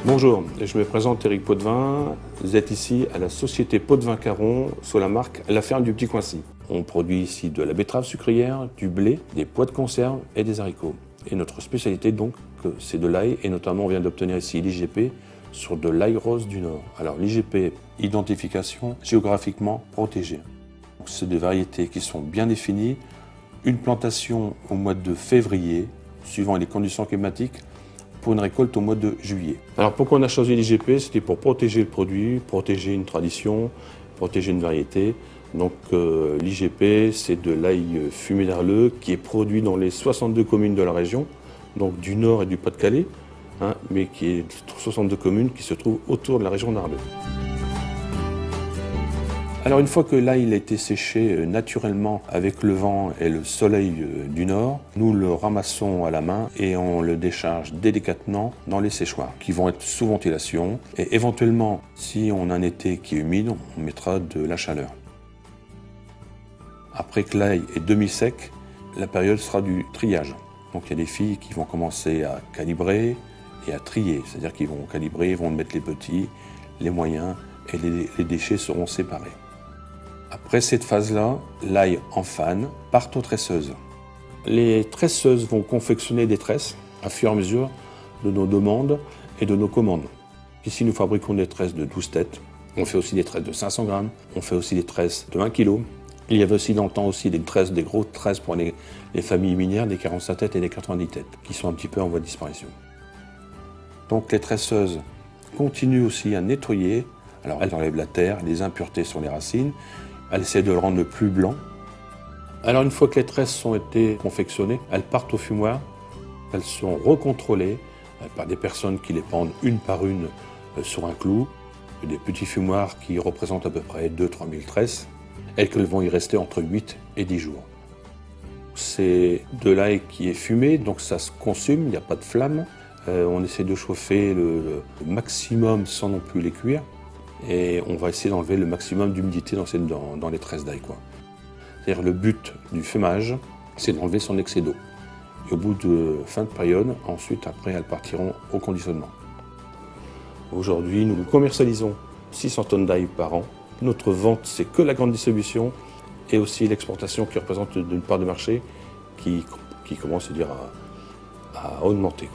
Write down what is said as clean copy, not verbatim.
Bonjour, je me présente Éric Potvin. Vous êtes ici à la société Potvin-Caron sous la marque La Ferme du Petit Coincy. On produit ici de la betterave sucrière, du blé, des pois de conserve et des haricots. Et notre spécialité donc, c'est de l'ail et notamment on vient d'obtenir ici l'IGP sur de l'ail rose du Nord. Alors l'IGP, identification géographiquement protégée. C'est des variétés qui sont bien définies. Une plantation au mois de février, suivant les conditions climatiques, pour une récolte au mois de juillet. Alors pourquoi on a choisi l'IGP? C'était pour protéger le produit, protéger une tradition, protéger une variété. Donc l'IGP, c'est de l'ail fumé d'Arleux qui est produit dans les 62 communes de la région, donc du Nord et du Pas-de-Calais, mais qui est 62 communes qui se trouvent autour de la région d'Arleux. Alors une fois que l'ail a été séché naturellement avec le vent et le soleil du nord, nous le ramassons à la main et on le décharge délicatement dans les séchoirs qui vont être sous ventilation et éventuellement, si on a un été qui est humide, on mettra de la chaleur. Après que l'ail est demi-sec, la période sera du triage. Donc il y a des filles qui vont commencer à calibrer et à trier, c'est-à-dire qu'ils vont calibrer, ils vont mettre les petits, les moyens et les déchets seront séparés. Après cette phase-là, l'ail en fan part aux tresseuses. Les tresseuses vont confectionner des tresses à fur et à mesure de nos demandes et de nos commandes. Ici, nous fabriquons des tresses de 12 têtes. On fait aussi des tresses de 500 grammes. On fait aussi des tresses de 1 kg. Il y avait aussi dans le temps aussi des grosses tresses pour les familles minières, des 45 têtes et des 90 têtes, qui sont un petit peu en voie de disparition. Donc les tresseuses continuent aussi à nettoyer. Alors elles enlèvent la terre, les impuretés sur les racines. Elle essaie de le rendre plus blanc. Alors une fois que les tresses ont été confectionnées, elles partent au fumoir. Elles sont recontrôlées par des personnes qui les pendent une par une sur un clou. Des petits fumoirs qui représentent à peu près 2-3 000 tresses et qu'elles vont y rester entre 8 et 10 jours. C'est de l'ail qui est fumé, donc ça se consume, il n'y a pas de flamme. On essaie de chauffer le maximum sans non plus les cuire. Et on va essayer d'enlever le maximum d'humidité dans les tresses d'ail. C'est-à-dire le but du fumage, c'est d'enlever son excès d'eau. Et au bout de fin de période, ensuite, après, elles partiront au conditionnement. Aujourd'hui, nous commercialisons 600 tonnes d'ail par an. Notre vente, c'est que la grande distribution et aussi l'exportation qui représente une part de marché qui commence à augmenter.